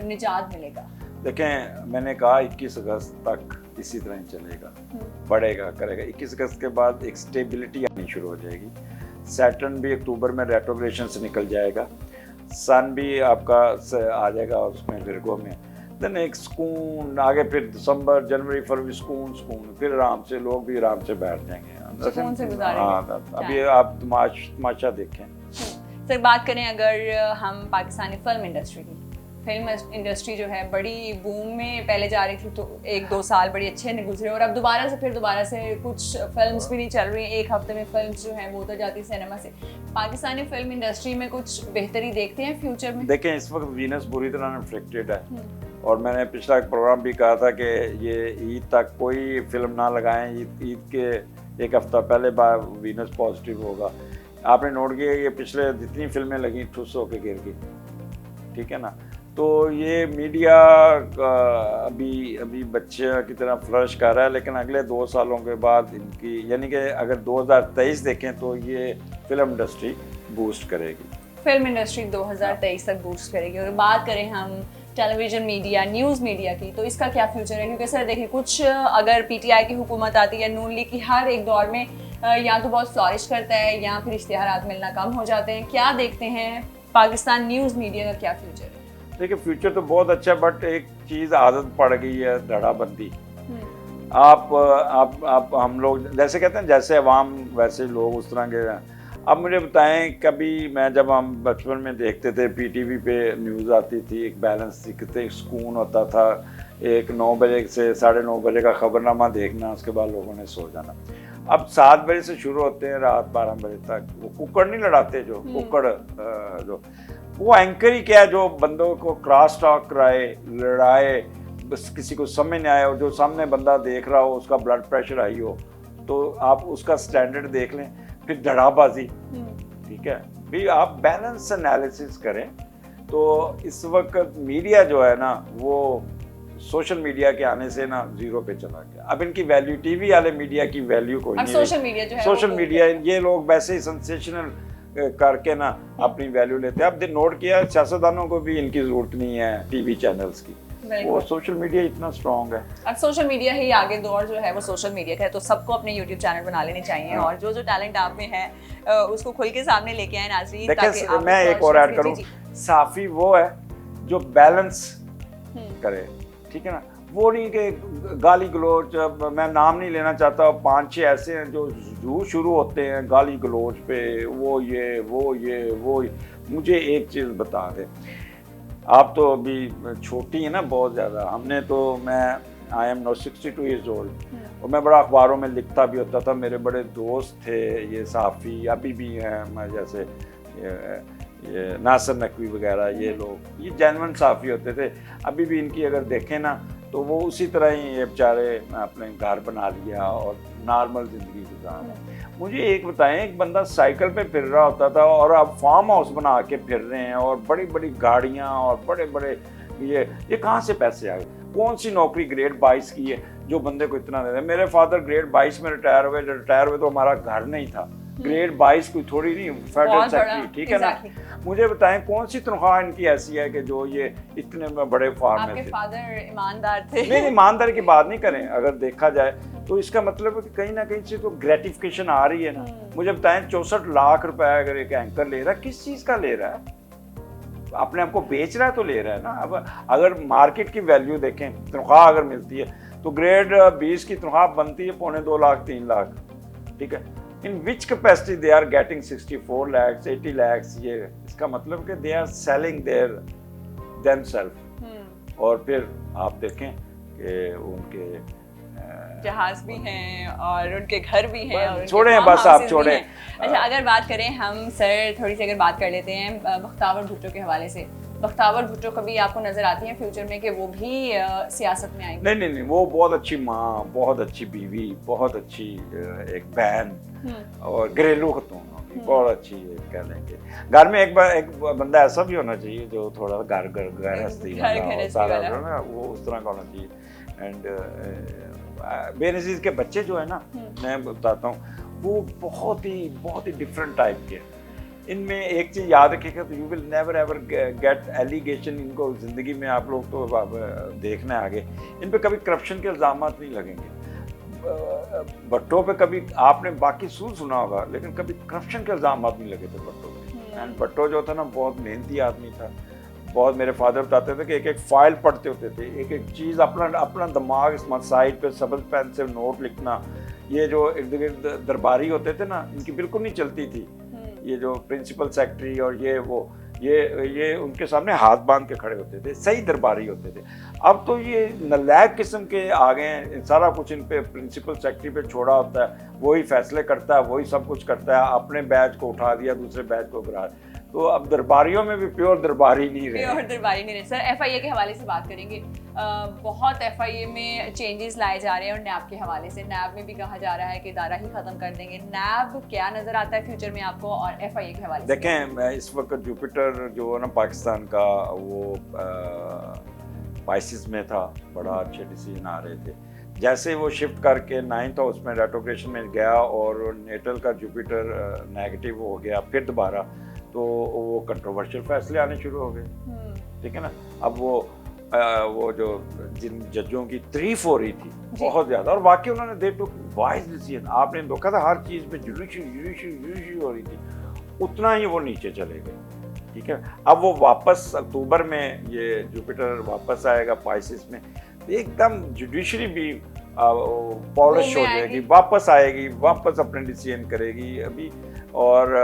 निजात मिलेगा? देखें मैंने कहा 21 अगस्त तक इसी तरह ही चलेगा, बढ़ेगा करेगा। 21 अगस्त के बाद एक स्टेबिलिटी आनी शुरू हो जाएगी। सैटर्न भी अक्टूबर में रेट्रोग्रेशन से निकल जाएगा, सन भी आपका आ जाएगा उसमें विर्गो में, देन एक सुकून, आगे फिर दिसंबर जनवरी फरवरी सुकून सुकून, फिर आराम से लोग भी आराम से बैठ जाएंगे, सुकून से गुजारेंगे। हाँ, अभी आप तमाशा देखें। सर बात करें अगर हम पाकिस्तानी फिल्म इंडस्ट्री की, फिल्म इंडस्ट्री जो है बड़ी बूम में पहले जा रही थी, तो 1-2 साल बड़ी अच्छे ने गुजरे और अब दोबारा से कुछ फिल्म्स भी नहीं चल रही हैं, एक हफ्ते में फिल्म्स जो हैं वो तो जाती सिनेमा से। पाकिस्तानी फिल्म इंडस्ट्री में कुछ बेहतरी देखते हैं फ्यूचर में? देखें, इस वक्त वीनस बुरी तरह इन्फेक्टेड है, और मैंने पिछला एक प्रोग्राम भी कहा था कि ये ईद तक कोई फिल्म ना लगाएं, ईद के एक हफ्ता पहले वीनस पॉजिटिव होगा। आपने नोट किया ये पिछले जितनी फिल्में लगी ठुस होके गिर गई, ठीक है ना। तो ये मीडिया अभी बच्चे की तरह फ्लरिश कर रहा है, लेकिन अगले 2 सालों के बाद इनकी, यानी कि अगर 2023 देखें तो ये फिल्म इंडस्ट्री बूस्ट करेगी, फिल्म इंडस्ट्री 2023 तक बूस्ट करेगी। और बात करें हम टेलीविजन मीडिया, न्यूज़ मीडिया की, तो इसका क्या फ्यूचर है? क्योंकि सर देखिए, कुछ अगर पीटीआई की हुकूमत आती है, नून लीग की, हर एक दौर में या तो बहुत फ्लॉरिश करता है या फिर इश्तिहारात मिलना कम हो जाते हैं। क्या देखते हैं पाकिस्तान न्यूज़ मीडिया का क्या फ्यूचर है? देखिए, फ्यूचर तो बहुत अच्छा है, बट एक चीज़ आदत पड़ गई है, धड़ाबंदी। आप हम लोग जैसे कहते हैं, जैसे अवाम वैसे लोग, उस तरह के। अब मुझे बताएं, कभी मैं जब हम बचपन में देखते थे पीटीवी पे न्यूज़ आती थी, एक बैलेंस थी, कितने एक सुकून होता था, एक 9 बजे से 9:30 बजे का खबरनामा देखना, उसके बाद लोगों ने सो जाना। अब 7 बजे से शुरू होते हैं रात 12 बजे तक। वो कुकड़ नहीं लड़ाते, जो कुकड़ जो वो एंकर ही क्या है, जो बंदों को क्रॉस टॉक कराए, लड़ाए, बस किसी को समझ नहीं आए, और जो सामने बंदा देख रहा हो उसका ब्लड प्रेशर हाई हो, तो आप उसका स्टैंडर्ड देख लें, फिर धड़ाबाजी, ठीक है भी। आप बैलेंस एनालिसिस करें। तो इस वक्त मीडिया जो है ना, वो सोशल मीडिया के आने से ना जीरो पे चला गया। अब इनकी वैल्यू, टीवी वाले मीडिया की वैल्यू कोई नहीं। सोशल मीडिया जो है, सोशल मीडिया, ये लोग वैसे ही सेंसेशनल करके ना अपनी वैल्यू लेते हैं। अब नोट किया, सियासतदानों को भी इनकी जरूरत नहीं है टीवी चैनल्स की, वो सोशल मीडिया इतना स्ट्रॉन्ग है। अब सोशल मीडिया ही आगे दौर जो है वो सोशल मीडिया का है, तो सबको अपने यूट्यूब चैनल बना लेने चाहिए, और जो टैलेंट आप में है उसको खुल के सामने लेके आए नाज़रीन। देखिए, मैं एक और ऐड करूं, साफी वो है जो बैलेंस करे, ठीक है ना। वो नहीं कि गाली गलोच, मैं नाम नहीं लेना चाहता, 5-6 ऐसे हैं जो शुरू होते हैं गाली गलोच पे, वो ये। मुझे एक चीज़ बता दे, आप तो अभी छोटी हैं ना बहुत ज़्यादा, हमने तो, I am no 62 years old, और मैं बड़ा अखबारों में लिखता भी होता था। मेरे बड़े दोस्त थे ये साफ़ी, अभी भी हैं, मैं जैसे ये नासिर नकवी वगैरह, ये लोग ये जेन्युइन साफ़ी होते थे। अभी भी इनकी अगर देखें ना, तो वो उसी तरह ही ये बेचारे अपने घर बना लिया और नॉर्मल ज़िंदगी गुजार रहे हैं। मुझे एक बताएं, एक बंदा साइकिल पे फिर रहा होता था और अब फार्म हाउस बना के फिर रहे हैं, और बड़ी बड़ी गाड़ियाँ और बड़े बड़े ये कहाँ से पैसे आ गए? कौन सी नौकरी ग्रेड 22 की है जो बंदे को इतना दे रहे? मेरे फादर ग्रेड 22 में रिटायर हुए तो हमारा घर नहीं था। ग्रेड 22 कोई थोड़ी नहीं, फेडरल सेक्रेटरी, ठीक है ना। मुझे बताएं, कौन सी तनख्वाह इनकी ऐसी है कि जो ये इतने बड़े फार्म में थे? आपके फादर ईमानदार थे? नहीं, ईमानदारी की बात नहीं करें, अगर देखा जाए तो इसका मतलब है कि कहीं ना कहीं से तो ग्रेटिफिकेशन आ रही है ना। मुझे बताएं, 64 लाख रुपए अगर एक एंकर ले रहा है, किस चीज़ का ले रहा है? अपने आप को बेच रहा है तो ले रहा है ना। अब अगर मार्केट की वैल्यू देखें, तनख्वाह अगर मिलती है तो ग्रेड 20 की तनख्वाह बनती है 2.25 लाख 3 लाख, ठीक है। In which capacity they are getting 64 lakhs 80 lakhs, ये इसका मतलब कि they are selling their themselves. और फिर आप देखें कि उनके जहाज भी हैं और उनके घर भी हैं, और छोड़ें बस, आप छोड़ें। अच्छा, अगर बात करें हम सर, थोड़ी सी अगर बात कर लेते हैं बख्तावर भुट्टो के हवाले से। बख्तावर भुट्टो कभी आपको नजर आती हैं फ्यूचर में कि वो भी सियासत में आएंगे? नहीं, वो बहुत अच्छी माँ, बहुत अच्छी बीवी, बहुत अच्छी एक बहन और घरेलू खतून होगी, बहुत अच्छी कह लेंगे। घर में एक बंदा ऐसा भी होना चाहिए जो थोड़ा गृहस्थी वाला ना, वो उस तरह का होना चाहिए। एंड बेनज़ीर के बच्चे जो है ना, मैं बताता हूँ, वो बहुत ही डिफरेंट टाइप के। इनमें एक चीज़ याद रखिएगा, तो you will never ever get allegation. इनको ज़िंदगी में आप लोग तो देखना है आगे, इन पे कभी करप्शन के इल्ज़ाम नहीं लगेंगे। भट्टो पे कभी आपने बाकी सूल सुना होगा, लेकिन कभी करप्शन के इल्ज़ाम नहीं लगे थे भट्टो पे। एंड भट्टो जो था ना, बहुत मेहनती आदमी था, बहुत मेरे फादर बताते थे कि एक एक फाइल पढ़ते होते थे, एक एक चीज़ अपना अपना दिमाग इस साइड पे सब्ज पेन से नोट लिखना। ये जो इर्द गिर्द दरबारी होते थे ना, इनकी बिल्कुल नहीं चलती थी। ये जो प्रिंसिपल सेक्रेटरी और ये वो ये उनके सामने हाथ बांध के खड़े होते थे, सही दरबारी होते थे। अब तो ये नलायक किस्म के आ गए हैं, सारा कुछ इन पे प्रिंसिपल सेक्रेटरी पे छोड़ा होता है, वही फैसले करता है, वही सब कुछ करता है, अपने बैच को उठा दिया, दूसरे बैच को गिरा। तो अब दरबारियों में भी प्योर दरबारी नहीं रहे। प्योर दरबारी नहीं रहे। सर एफआईए के हवाले से बात करेंगे, बहुत एफआईए में चेंजेस लाए जा रहे हैं और नैब के हवाले से, नैब में भी कहा जा रहा है कि इदारा ही खत्म कर देंगे। नैब क्या नजर आता है फ्यूचर में आपको, और एफआईए के हवाले से देखें, इस वक्त जुपिटर जो है ना पाकिस्तान का, वो पाइसिस में था, बड़ा अच्छे डिसीजन आ रहे थे। जैसे वो शिफ्ट करके 9th हाउस में रेट्रोग्रेशन में गया और नेटल का जुपिटर नेगेटिव हो गया फिर दोबारा, तो वो कंट्रोवर्शियल फैसले आने शुरू हो गए। ठीक है ना। अब वो जो जिन जजों की तारीफ हो रही थी बहुत ज़्यादा, और वाकई उन्होंने दे टुक वाइज डिसीजन। आपने देखा था हर चीज़ में जुडिशरी हो रही थी, उतना ही वो नीचे चले गए। ठीक है। अब वो वापस अक्टूबर में ये जुपिटर वापस आएगा पाइसिस में, एकदम जुडिशरी भी पॉलिश हो जाएगी, वापस आएगी, वापस अपने डिसीजन करेगी अभी। और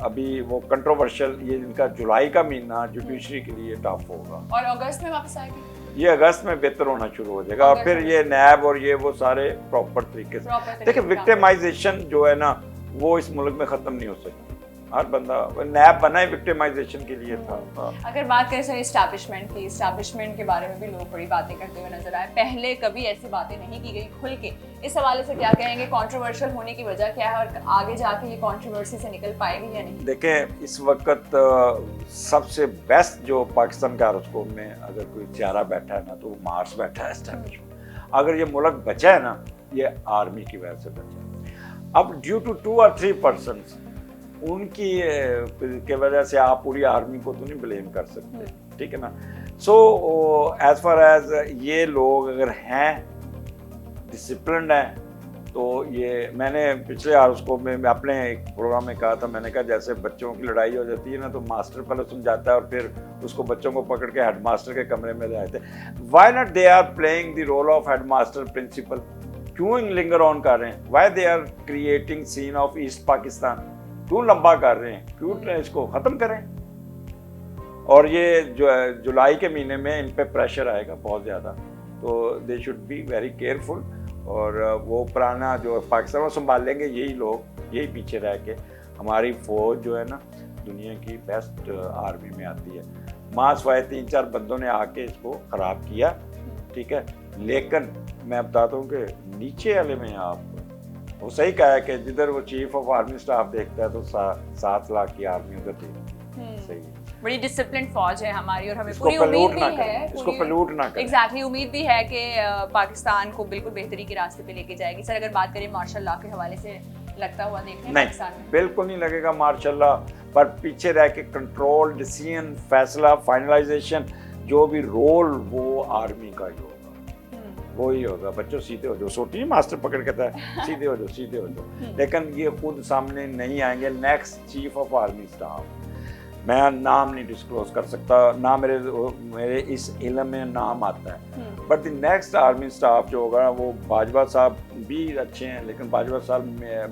अभी वो कंट्रोवर्शियल, ये इनका जुलाई का महीना जुडिशरी के लिए टफ होगा, और अगस्त में वापस आएगी। ये अगस्त में बेहतर होना शुरू हो जाएगा, और फिर ये नैब और ये वो सारे प्रॉपर तरीके से। देखिए, विक्टिमाइजेशन जो है ना, वो इस मुल्क में खत्म नहीं हो सकती। हर बंदा नैब बना है विक्टिमाइजेशन के लिए था। अगर बात करें सर एस्टैब्लिशमेंट की, एस्टैब्लिशमेंट के बारे में भी लोग बड़ी बातें करते हुए नजर आए, पहले कभी ऐसी बातें नहीं की गई खुल के। इस हवाले से क्या कहेंगे, कंट्रोवर्शियल होने की वजह क्या है, और आगे जाके ये कंट्रोवर्सी से निकल पाएगी या नहीं? देखें, इस वक्त सबसे बेस्ट जो पाकिस्तान के हारोस्कोप में अगर कोई सियारा बैठा है ना, तो मार्स बैठा है एस्टैब्लिशमेंट। अगर ये मुल्क बचा है ना, ये आर्मी की वजह से बचा है। अब ड्यू टू 2 or 3% उनकी के वजह से आप पूरी आर्मी को तो नहीं ब्लेम कर सकते। ठीक है ना। सो एज फार एज ये लोग अगर हैं डिसिप्लिन्ड हैं, तो ये मैंने पिछले हारोस्कोप में अपने एक प्रोग्राम में कहा था, मैंने कहा जैसे बच्चों की लड़ाई हो जाती है ना, तो मास्टर पहले समझाता है और फिर उसको बच्चों को पकड़ के हेडमास्टर के कमरे में ले आते हैं। Why not they are playing the role of headmaster principal, क्यों लिंगर ऑन कर रहे हैं? Why they are creating scene of East Pakistan, क्यों लंबा कर रहे हैं? क्यों इसको ख़त्म करें? और ये जो जुलाई के महीने में इन पे प्रेशर आएगा बहुत ज़्यादा, तो दे शुड बी वेरी केयरफुल। और वो पुराना जो पाकिस्तान को संभाल लेंगे यही लोग, यही पीछे रह के। हमारी फ़ौज जो है ना, दुनिया की बेस्ट आर्मी में आती है। मास वाए 3-4 बंदों ने आके इसको ख़राब किया। ठीक है। लेकिन मैं बताता हूँ कि नीचे वाले में आप, वो सही कहा है कि जिधर वो चीफ ऑफ आर्मी स्टाफ देखता है तो 7 लाख की आर्मी उधर देखती है। सही है। बड़ी डिसिप्लिन फौज है हमारी, और हमें पूरी उम्मीद भी है, इसको पलूट ना करें। एग्जैक्टली उम्मीद भी है कि पाकिस्तान को बिल्कुल बेहतरी के रास्ते पे लेके जाएगी। सर अगर बात करें मार्शल लॉ के हवाले से, लगता हुआ देखते हैं पाकिस्तान में? बिल्कुल नहीं लगेगा मार्शल लॉ, पर पीछे रह के कंट्रोल, डिसीजन, फैसला, फाइनलाइजेशन, जो भी रोल वो आर्मी का ही होगा, वो ही होगा। बच्चों सीधे हो जाओ, सोटिए मास्टर पकड़ के था, सीधे हो जाओ, सीधे हो जाओ। लेकिन ये खुद सामने नहीं आएंगे। Next chief of army staff, मैं नाम नहीं डिस्क्लोज कर सकता ना, मेरे इस इल्म में नाम आता है, but the next army staff जो होगा वो बाजवा साहब भी अच्छे हैं, लेकिन बाजवा साहब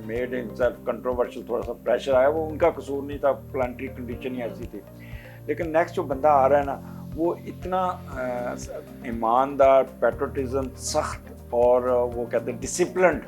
मेड इन सेल्फ कंट्रोवर्शियल, थोड़ा सा प्रेशर आया, वो उनका कसूर नहीं था, प्लानिटरी कंडीशन ही ऐसी थी। लेकिन नेक्स्ट जो बंदा आ रहा है ना, वो इतना ईमानदार, पैट्रोटिज्म सख्त, और वो कहते हैं डिसिप्लिन्ड।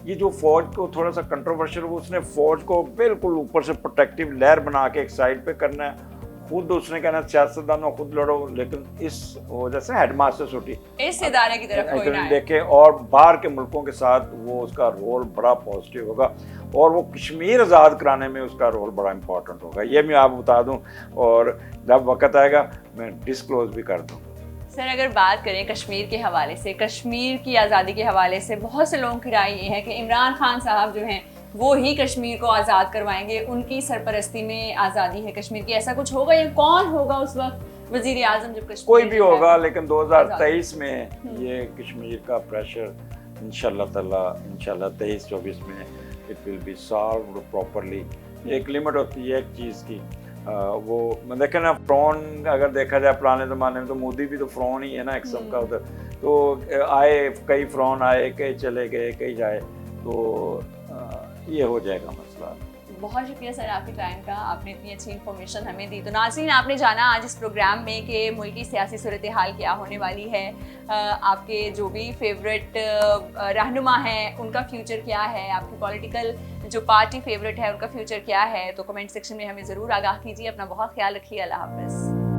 ये जो फौज को थोड़ा सा कंट्रोवर्शियल, उसने फौज को बिल्कुल ऊपर से प्रोटेक्टिव लेयर बना के एक साइड पे करना है। खुद उसने कहना सियासतदानों खुद लड़ो, लेकिन इस वजह से हेडमास्टर छोटी इस इदारे की तरफ कोई ना देखे, और बाहर के मुल्कों के साथ वो उसका रोल बड़ा पॉजिटिव होगा, और वो कश्मीर आज़ाद कराने में उसका रोल बड़ा इंपॉर्टेंट होगा। ये मैं आपको बता दूं, और जब वक्त आएगा मैं डिस्क्लोज भी कर दूंगा। सर अगर बात करें कश्मीर के हवाले से, कश्मीर की आज़ादी के हवाले से बहुत से लोगों की राय ये है कि इमरान खान साहब जो हैं वो ही कश्मीर को आज़ाद करवाएंगे, उनकी सरपरस्ती में आज़ादी है कश्मीर की। ऐसा कुछ होगा या कौन होगा उस वक्त वज़ीर आज़म जब कश्मीर? कोई भी होगा, लेकिन 2023 में ये कश्मीर का प्रेशर इंशाल्लाह ताला, इंशाल्लाह 23-24 में it will be solved properly. एक लिमिट होती है एक चीज़ की, वो देखे ना, फ्रॉन अगर देखा जाए पुराने ज़माने में तो मोदी भी तो फ्रॉन ही है ना एक किस्म का उधर। तो आए कई फ्रॉन आए, कई चले गए, कई जाए, तो ये हो जाएगा मसला। बहुत शुक्रिया सर आपके टाइम का, आपने इतनी अच्छी इन्फॉर्मेशन हमें दी। तो नाज़रीन, आपने जाना आज इस प्रोग्राम में कि मुल्क की सियासी सूरत हाल क्या होने वाली है, आपके जो भी फेवरेट रहनुमा हैं उनका फ्यूचर क्या है, आपकी पॉलिटिकल जो पार्टी फेवरेट है उनका फ्यूचर क्या है। तो कमेंट सेक्शन में हमें ज़रूर आगाह कीजिए। अपना बहुत ख्याल रखिए। अल्लाह हाफ़िज़।